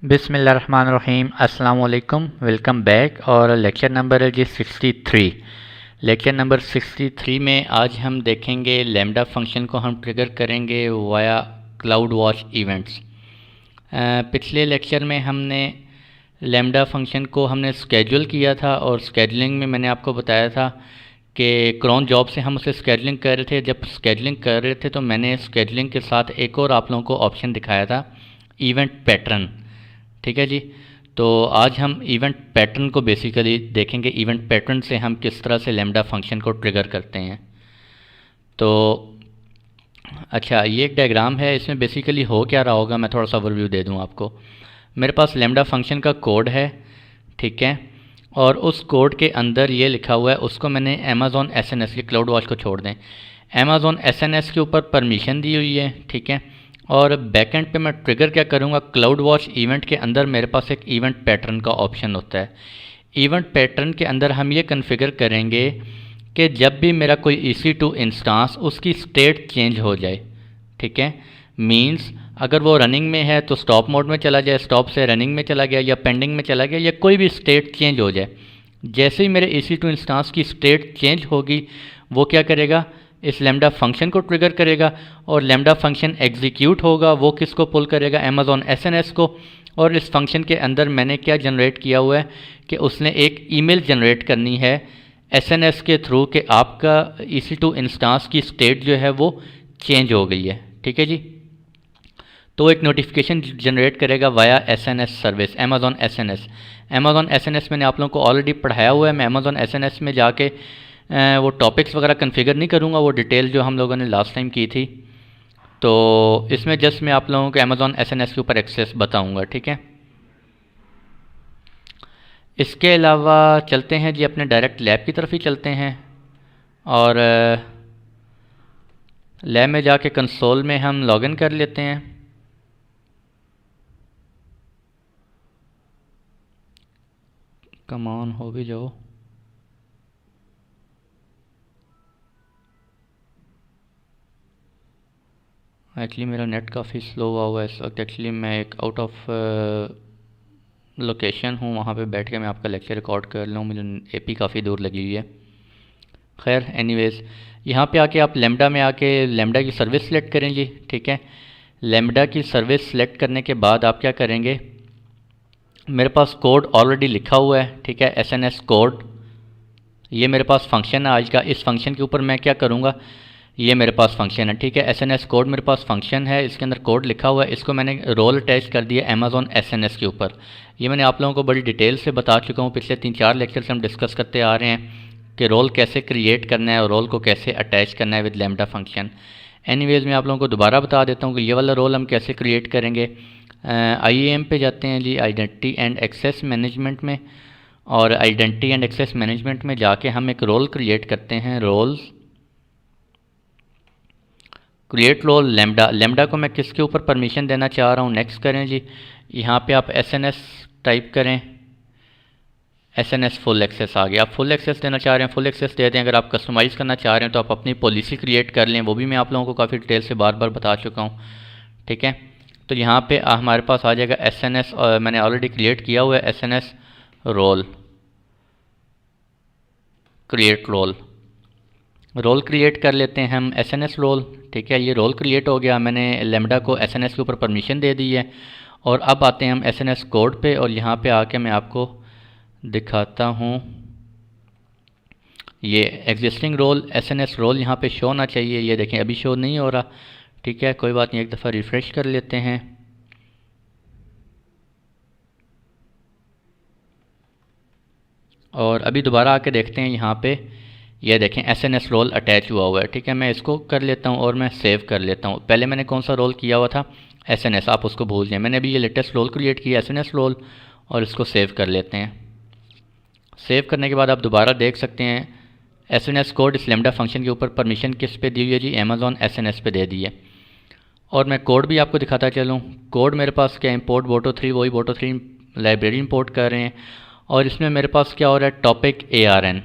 बिस्मिल्लाहिर्रहमानिर्रहीम अस्सलाम वालेकुम। Welcome back. और लेक्चर नंबर है जी 63। लेक्चर नंबर 63 में आज हम देखेंगे लैम्डा फंक्शन को हम ट्रिगर करेंगे वाया क्लाउड वॉच इवेंट्स। पिछले लेक्चर में हमने लैम्डा फंक्शन को हमने स्केड्यूल किया था और स्केडुलिंग में मैंने आपको बताया था कि क्रॉन जॉब से हम उसे स्केडुलिंग कर रहे थे। जब स्केडुलिंग कर रहे थे तो मैंने स्केडुलिंग के साथ एक और आप लोगों को ऑप्शन दिखाया था, इवेंट पैटर्न। ठीक है जी। तो आज हम इवेंट पैटर्न को बेसिकली देखेंगे। इवेंट पैटर्न से हम किस तरह से लैम्डा फंक्शन को ट्रिगर करते हैं। तो अच्छा, ये एक डायग्राम है। इसमें बेसिकली हो क्या रहा होगा, मैं थोड़ा सा ओवरव्यू दे दूं आपको। मेरे पास लैम्डा फंक्शन का कोड है, ठीक है, और उस कोड के अंदर ये लिखा हुआ है, उसको मैंने अमेज़ॉन एसएनएस के क्लाउड वॉच को छोड़ दें, अमेज़ॉन एसएनएस के ऊपर परमिशन दी हुई है, ठीक है। और बैकएंड पे मैं ट्रिगर क्या करूँगा, क्लाउड वॉच इवेंट के अंदर मेरे पास एक इवेंट पैटर्न का ऑप्शन होता है। इवेंट पैटर्न के अंदर हम ये कन्फिगर करेंगे कि जब भी मेरा कोई EC2 इंस्टांस उसकी स्टेट चेंज हो जाए, ठीक है, मींस अगर वो रनिंग में है तो स्टॉप मोड में चला जाए, स्टॉप से रनिंग में चला गया या पेंडिंग में चला गया, या कोई भी स्टेट चेंज हो जाए। जैसे ही मेरे EC2 इंस्टांस की स्टेट चेंज होगी, वो क्या करेगा, इस लैम्डा फंक्शन को ट्रिगर करेगा और लैम्डा फंक्शन एग्जीक्यूट होगा। वो किसको पुल करेगा, अमेज़ॉन एसएनएस को। और इस फंक्शन के अंदर मैंने क्या जनरेट किया हुआ है कि उसने एक ईमेल जनरेट करनी है एसएनएस के थ्रू कि आपका EC2 इंस्टांस की स्टेट जो है वो चेंज हो गई है, ठीक है जी। तो एक नोटिफिकेशन जनरेट करेगा via SNS service, Amazon SNS. Amazon SNS मैंने आप लोगों को ऑलरेडी पढ़ाया हुआ है। मैं अमेज़ॉन एसएनएस में जाके वो टॉपिक्स वगैरह कन्फिगर नहीं करूँगा, वो डिटेल जो हम लोगों ने लास्ट टाइम की थी। तो इसमें जस्ट मैं आप लोगों को अमेज़ॉन एसएनएस के ऊपर एक्सेस बताऊँगा, ठीक है। इसके अलावा चलते हैं जी, अपने डायरेक्ट लैब की तरफ ही चलते हैं। और लैब में जाके कंसोल में हम लॉगिन कर लेते हैं। कम ऑन हो भी जाओ। एक्चुअली मेरा नेट काफ़ी स्लो हुआ है इस वक्त। एक्चुअली मैं एक आउट ऑफ लोकेशन हूँ, वहाँ पे बैठ के मैं आपका लेक्चर रिकॉर्ड कर लूँ, मुझे AP काफ़ी दूर लगी हुई है। खैर एनीवेज़, यहाँ पे आके आप लैम्डा में आके लैम्डा की सर्विस सेलेक्ट करें जी, ठीक है। लैम्डा की सर्विस सेलेक्ट करने के बाद आप क्या करेंगे, मेरे पास कोड ऑलरेडी लिखा हुआ है, ठीक है, SNS कोड। ये मेरे पास फंक्शन है आज का। इस फंक्शन के ऊपर मैं क्या करूँगा, ये मेरे पास फंक्शन है, ठीक है। SNS कोड मेरे पास फंक्शन है, इसके अंदर कोड लिखा हुआ है। इसको मैंने रोल अटैच कर दिया अमेज़ॉन एसएनएस के ऊपर। ये मैंने आप लोगों को बड़ी डिटेल से बता चुका हूँ, पिछले 3-4 लेक्चर से हम डिस्कस करते आ रहे हैं कि रोल कैसे क्रिएट करना है और रोल को कैसे अटैच करना है विद लैम्डा फंक्शन। एनीवेज़ मैं आप लोगों को दोबारा बता देता हूँ कि ये वाला रोल हम कैसे क्रिएट करेंगे। IAM पे जाते हैं जी, आइडेंटिटी एंड एक्सेस मैनेजमेंट में, और आइडेंटिटी एंड एक्सेस मैनेजमेंट में जाके हम एक रोल क्रिएट करते हैं, roles create role lambda. Lambda को मैं किसके ऊपर परमिशन देना चाह रहा हूँ, नेक्स्ट करें जी। यहाँ पे आप SNS टाइप करें, SNS फुल एक्सेस आ गया। आप फुल एक्सेस देना चाह रहे हैं, फुल एक्सेस दे दें। अगर आप कस्टमाइज़ करना चाह रहे हैं तो आप अपनी पॉलिसी क्रिएट कर लें, वो भी मैं आप लोगों को काफ़ी डिटेल से बार बार बता चुका हूँ, ठीक है। तो यहाँ पे हमारे पास आ जाएगा SNS, और मैंने ऑलरेडी क्रिएट किया हुआ है SNS role, create role. Role create कर लेते हैं हम SNS रोल, ठीक है। ये रोल क्रिएट हो गया, मैंने लैम्डा को SNS के ऊपर परमिशन दे दी है। और अब आते हैं हम SNS कोड पे, और यहाँ पे आके मैं आपको दिखाता हूँ। ये एग्जिस्टिंग रोल SNS रोल यहाँ पे शो होना चाहिए। ये देखें अभी शो नहीं हो रहा, ठीक है, कोई बात नहीं, एक दफ़ा रिफ़्रेश कर लेते हैं। और अभी दोबारा आके देखते हैं, यहाँ पे ये देखें SNS रोल अटैच हुआ है, ठीक है। मैं इसको कर लेता हूँ और मैं सेव कर लेता हूँ। पहले मैंने कौन सा रोल किया हुआ था, SNS, आप उसको भूल जाएं। मैंने अभी ये लेटेस्ट रोल क्रिएट किया SNS रोल, और इसको सेव कर लेते हैं। सेव करने के बाद आप दोबारा देख सकते हैं SNS कोड इस लैम्डा फंक्शन के ऊपर परमिशन किस पे दी हुई है जी, अमेज़ॉन एसएनएस पे दे दी है। और मैं कोड भी आपको दिखाता चलूँ। कोड मेरे पास क्या, इम्पोर्ट Boto3, वही Boto3 लाइब्रेरी इंपोर्ट कर रहे हैं। और इसमें मेरे पास क्या हो रहा है, टॉपिक ARN।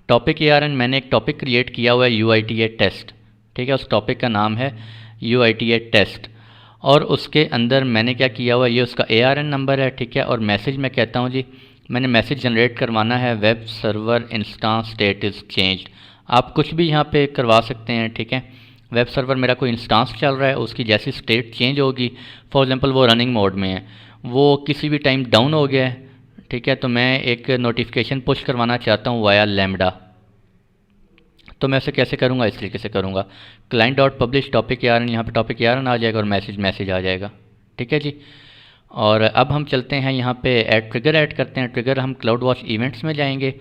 टॉपिक ARN मैंने एक टॉपिक क्रिएट किया हुआ है UITA टेस्ट, ठीक है। उस टॉपिक का नाम है UITA टेस्ट। और उसके अंदर मैंने क्या किया हुआ, ये उसका ARN नंबर है, ठीक है। और मैसेज मैं कहता हूँ जी, मैंने मैसेज जनरेट करवाना है, web server instance state is changed. आप कुछ भी यहाँ पे करवा सकते हैं, ठीक है। वेब सर्वर मेरा कोई इंस्टेंस चल रहा है, उसकी जैसी स्टेट चेंज होगी, फॉर एग्जांपल वो रनिंग मोड में है, वो किसी भी टाइम डाउन हो गया है, ठीक है, तो मैं एक नोटिफिकेशन पुश करवाना चाहता हूँ वाया लैम्बडा। तो मैं इसे कैसे करूँगा, इस तरीके से करूँगा, client dot publish topic ARN, यहाँ पे टॉपिक ARN आ जाएगा और मैसेज आ जाएगा, ठीक है जी। और अब हम चलते हैं यहाँ पे ट्रिगर ऐड करते हैं। ट्रिगर हम क्लाउड वॉच इवेंट्स में जाएंगे,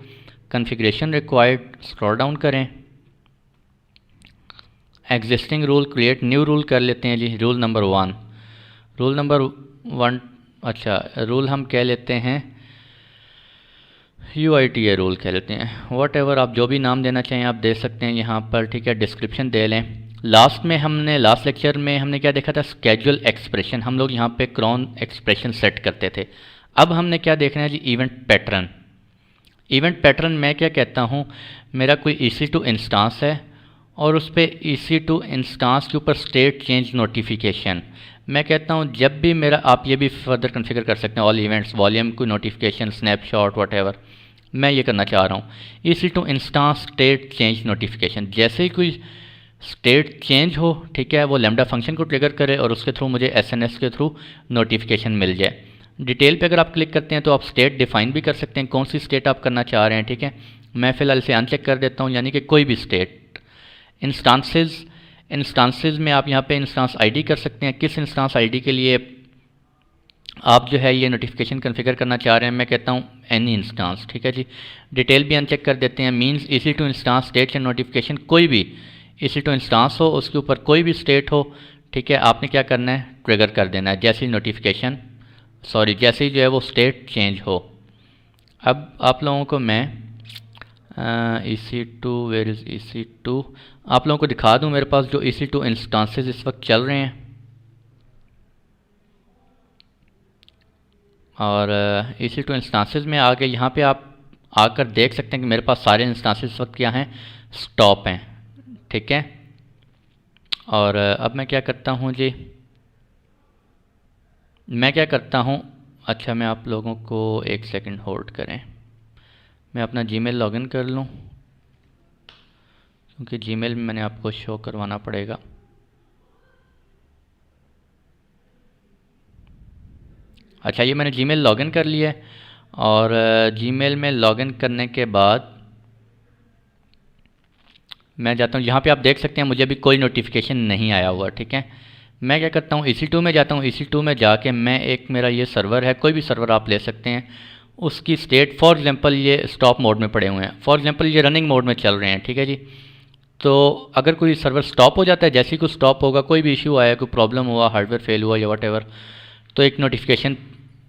कॉन्फ़िगरेशन रिक्वायर्ड, स्क्रॉल डाउन करें, existing rule create new rule कर लेते हैं जी। रूल नंबर 1, रूल नंबर 1, अच्छा रूल हम कह लेते हैं UITA रूल कह लेते हैं, वॉट एवर आप जो भी नाम देना चाहें आप दे सकते हैं यहाँ पर, ठीक है। डिस्क्रिप्शन दे लें। लास्ट लेक्चर में हमने क्या देखा था, स्केजुअल एक्सप्रेशन, हम लोग यहाँ पे क्रॉन एक्सप्रेशन सेट करते थे। अब हमने क्या देखना है जी, इवेंट पैटर्न। इवेंट पैटर्न मैं क्या कहता हूँ, मेरा कोई EC2 इंस्टेंस है और उस पर EC2 इंस्टेंस के ऊपर स्टेट चेंज नोटिफिकेशन। मैं कहता हूँ जब भी मेरा, आप ये भी फर्दर कॉन्फ़िगर कर सकते हैं, ऑल इवेंट्स वॉल्यूम कोई नोटिफिकेशन, स्नैपशॉट वट एवर, मैं ये करना चाह रहा हूँ EC2 instance state change notification. जैसे ही कोई स्टेट चेंज हो, ठीक है, वो लैम्बडा फंक्शन को ट्रिगर करे और उसके थ्रू मुझे SNS के थ्रू नोटिफिकेशन मिल जाए। डिटेल पे अगर आप क्लिक करते हैं तो आप स्टेट डिफाइन भी कर सकते हैं, कौन सी स्टेट आप करना चाह रहे हैं, ठीक है। मैं फ़िलहाल इसे अनचेक कर देता हूँ, यानी कि कोई भी स्टेट। इंस्टांसेस में आप यहाँ पे इंस्टेंस ID कर सकते हैं, किस इंस्टेंस ID के लिए आप जो है ये नोटिफिकेशन कॉन्फ़िगर करना चाह रहे हैं। मैं कहता हूँ एनी इंस्टेंस, ठीक है जी। डिटेल भी अनचेक कर देते हैं, means EC2 instance state and notification, कोई भी EC2 इंस्टेंस हो, उसके ऊपर कोई भी स्टेट हो, ठीक है, आपने क्या करना है, ट्रिगर कर देना है जैसे ही नोटिफिकेशन, जैसे ही जो है वो स्टेट चेंज हो। अब आप लोगों को मैं EC2, वेयर इज़ EC2, आप लोगों को दिखा दूं मेरे पास जो EC2 इंस्टेंसेस इस वक्त चल रहे हैं। और EC2 इंस्टेंसेस में आगे यहाँ पे आप आकर देख सकते हैं कि मेरे पास सारे इंस्टेंसेस इस वक्त क्या हैं, स्टॉप हैं, ठीक है। और अब मैं क्या करता हूँ जी, मैं क्या करता हूँ, अच्छा मैं आप लोगों को एक सेकंड होल्ड करें, मैं अपना जीमेल लॉगिन कर लूँ, क्योंकि जीमेल में मैंने आपको शो करवाना पड़ेगा। अच्छा ये मैंने जीमेल लॉगिन कर लिया है और जीमेल में लॉगिन करने के बाद मैं जाता हूँ, यहाँ पे आप देख सकते हैं मुझे अभी कोई नोटिफिकेशन नहीं आया हुआ, ठीक है। मैं क्या करता हूँ, EC2 में जाता हूँ, EC2 में जाके मैं एक, मेरा ये सर्वर है, कोई भी सर्वर आप ले सकते हैं, उसकी स्टेट, फॉर एग्जांपल ये स्टॉप मोड में पड़े हुए हैं, फॉर एग्जांपल ये रनिंग मोड में चल रहे हैं, ठीक है जी। तो अगर कोई सर्वर स्टॉप हो जाता है, जैसे ही कोई स्टॉप होगा, कोई भी इशू आया, कोई प्रॉब्लम हुआ, हार्डवेयर फेल हुआ या वट एवर, तो एक नोटिफिकेशन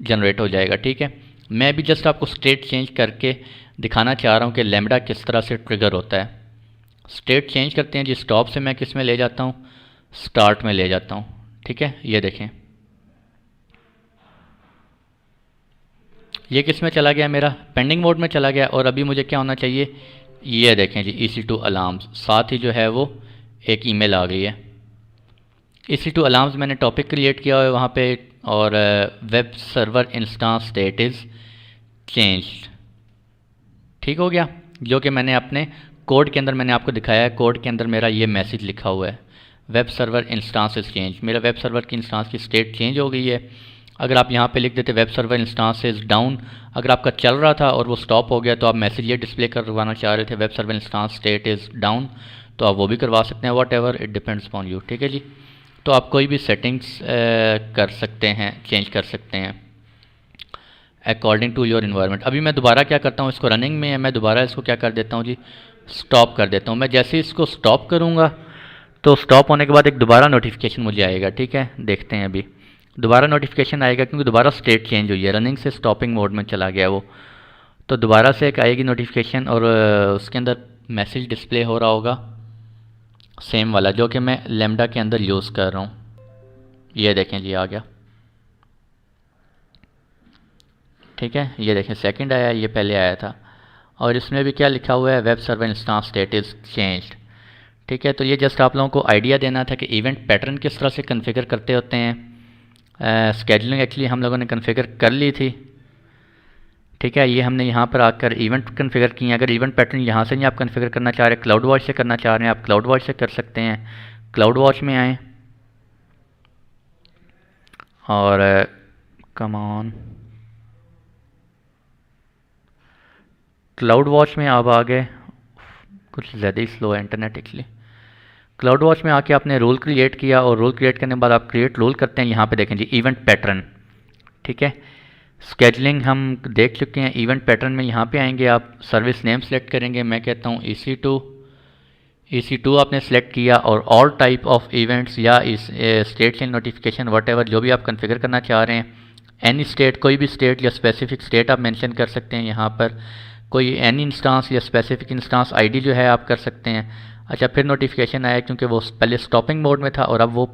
जनरेट हो जाएगा, ठीक है। मैं भी जस्ट आपको स्टेट चेंज करके दिखाना चाह रहा हूँ कि लैम्बडा किस तरह से ट्रिगर होता है। स्टेट चेंज करते हैं जी, स्टॉप से मैं किस में ले जाता हूँ, स्टार्ट में ले जाता हूँ, ठीक है। ये देखें ये किस में चला गया, मेरा पेंडिंग मोड में चला गया। और अभी मुझे क्या होना चाहिए, ये देखें जी, EC2 अलार्म्स, साथ ही जो है वो एक ईमेल आ गई है। EC2 अलार्म्स मैंने टॉपिक क्रिएट किया हुआ है वहाँ पे, और web server instance state is changed, ठीक हो गया। जो कि मैंने अपने कोड के अंदर मैंने आपको दिखाया है, कोड के अंदर मेरा ये मैसेज लिखा हुआ है, web server instance is change, मेरा वेब सर्वर की इंस्टेंस की स्टेट चेंज हो गई है। अगर आप यहाँ पे लिख देते web server instance is down, अगर आपका चल रहा था और वो स्टॉप हो गया तो आप मैसेज ये डिस्प्ले करवाना चाह रहे थे web server instance state is down, तो आप वो भी करवा सकते हैं, what ever, it depends upon you, ठीक है जी। तो आप कोई भी सेटिंग्स कर सकते हैं, चेंज कर सकते हैं अकॉर्डिंग टू योर इन्वायरमेंट। अभी मैं दोबारा क्या करता हूँ, इसको रनिंग में है, मैं दोबारा इसको क्या कर देता हूँ जी, स्टॉप कर देता हूँ। मैं जैसे इसको स्टॉप करूँगा तो स्टॉप होने के बाद एक दोबारा नोटिफिकेशन मुझे आएगा, ठीक है। देखते हैं अभी दोबारा नोटिफिकेशन आएगा, क्योंकि दोबारा स्टेट चेंज हुई है, रनिंग से स्टॉपिंग मोड में चला गया वो, तो दोबारा से एक आएगी नोटिफिकेशन और उसके अंदर मैसेज डिस्प्ले हो रहा होगा सेम वाला जो कि मैं लैम्बडा के अंदर यूज़ कर रहा हूँ। ये देखें जी आ गया, ठीक है। ये देखें सेकंड आया, ये पहले आया था। और इसमें भी क्या लिखा हुआ है, web server instance state is changed, ठीक है, तो ये जस्ट आप लोगों को आइडिया देना था कि इवेंट पैटर्न किस तरह से कन्फिगर करते होते हैं। स्केजुलिंग एक्चुअली हम लोगों ने कन्फिगर कर ली थी। ठीक है, ये हमने यहाँ पर आकर इवेंट कन्फिगर किए हैं। अगर इवेंट पैटर्न यहाँ से नहीं आप कन्फिगर करना चाह रहे, क्लाउड वॉच से करना चाह रहे हैं, आप क्लाउड वॉच से कर सकते हैं। क्लाउड वॉच में आएँ और कम ऑन, क्लाउड वॉच में आप आ गए। कुछ ज़्यादा ही स्लो है इंटरनेट एक्चुअली। क्लाउड वॉच में आके आपने रोल क्रिएट किया और रोल क्रिएट करने के बाद आप क्रिएट रोल करते हैं। यहाँ पे देखें जी इवेंट पैटर्न। ठीक है, स्केजलिंग हम देख चुके हैं। इवेंट पैटर्न में यहाँ पे आएंगे, आप सर्विस नेम सेलेक्ट करेंगे। मैं कहता हूँ EC2 आपने सेलेक्ट किया और ऑल टाइप ऑफ इवेंट्स या इस स्टेट चेंज नोटिफिकेशन वट जो भी आप कन्फिगर करना चाह रहे हैं, एनी स्टेट, कोई भी स्टेट या स्पेसिफिक स्टेट आप मेंशन कर सकते हैं। यहाँ पर कोई एनी इंस्टांस या स्पेसिफिक इंस्टांस आईडी जो है आप कर सकते हैं। अच्छा, फिर नोटिफिकेशन आया क्योंकि वो पहले स्टॉपिंग मोड में था और अब वो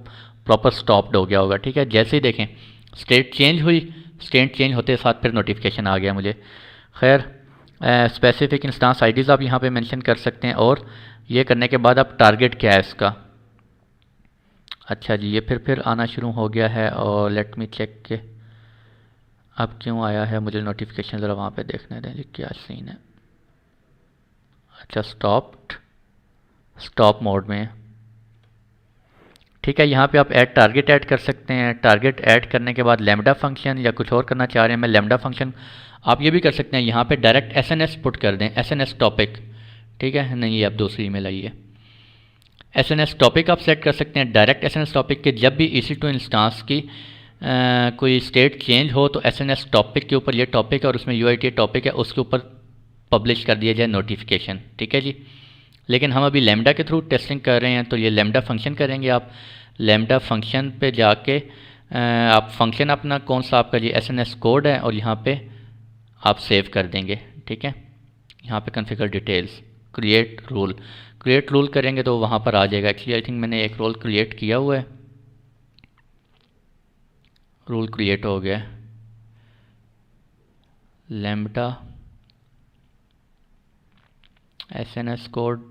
प्रॉपर स्टॉप्ड हो गया होगा। ठीक है, जैसे ही देखें स्टेट चेंज हुई, स्टेट चेंज होते साथ फिर नोटिफिकेशन आ गया मुझे। खैर, स्पेसिफिक इंस्टांस आईडीज़ आप यहाँ पे मेंशन कर सकते हैं और ये करने के बाद अब टारगेट क्या है इसका। अच्छा जी, ये फिर आना शुरू हो गया है और लेट मी चेक के अब क्यों आया है मुझे नोटिफिकेशन, ज़रा वहाँ पे देखने दें जी क्या सीन है। अच्छा, स्टॉप मोड में। ठीक है, यहाँ पे आप टारगेट ऐड कर सकते हैं। टारगेट ऐड करने के बाद लैम्डा फंक्शन या कुछ और करना चाह रहे हैं, मैं लैम्डा फंक्शन, आप ये भी कर सकते हैं यहाँ पे डायरेक्ट SNS पुट कर दें, SNS टॉपिक। ठीक है, नहीं आप दूसरी ईमेल आई है। SNS टॉपिक आप सेट कर सकते हैं, डायरेक्ट SNS टॉपिक के जब भी EC2 इंस्टांस की कोई स्टेट चेंज हो तो SNS टॉपिक के ऊपर ये टॉपिक है और उसमें UIT टॉपिक है, उसके ऊपर पब्लिश कर दिया जाए नोटिफिकेशन। ठीक है जी, लेकिन हम अभी लैम्डा के थ्रू टेस्टिंग कर रहे हैं तो ये लैम्डा फंक्शन करेंगे। आप लैम्डा फंक्शन पे जाके आप फंक्शन अपना कौन सा आपका जी SNS कोड है और यहाँ पे आप सेव कर देंगे। ठीक है, यहाँ पे कॉन्फ़िगर डिटेल्स, क्रिएट रूल करेंगे तो वहाँ पर आ जाएगा। एक्चुअली आई थिंक मैंने एक रोल क्रिएट किया हुआ है, रूल क्रिएट हो गया। लैम्डा SNS कोड,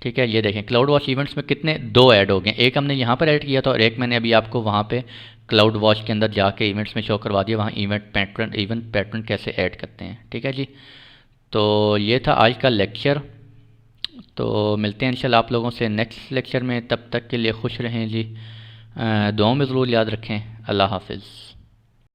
ठीक है, ये देखें क्लाउड वॉच इवेंट्स में कितने 2 ऐड हो गए। एक हमने यहाँ पर ऐड किया था और एक मैंने अभी आपको वहाँ पे क्लाउड वॉच के अंदर जाके इवेंट्स में शो करवा दिया, वहाँ इवेंट पैटर्न कैसे ऐड करते हैं। ठीक है जी, तो ये था आज का लेक्चर। तो मिलते हैं इंशाल्लाह आप लोगों से नेक्स्ट लेक्चर में। तब तक के लिए खुश रहें जी, दुआओं में ज़रूर याद रखें। अल्लाह हाफिज़।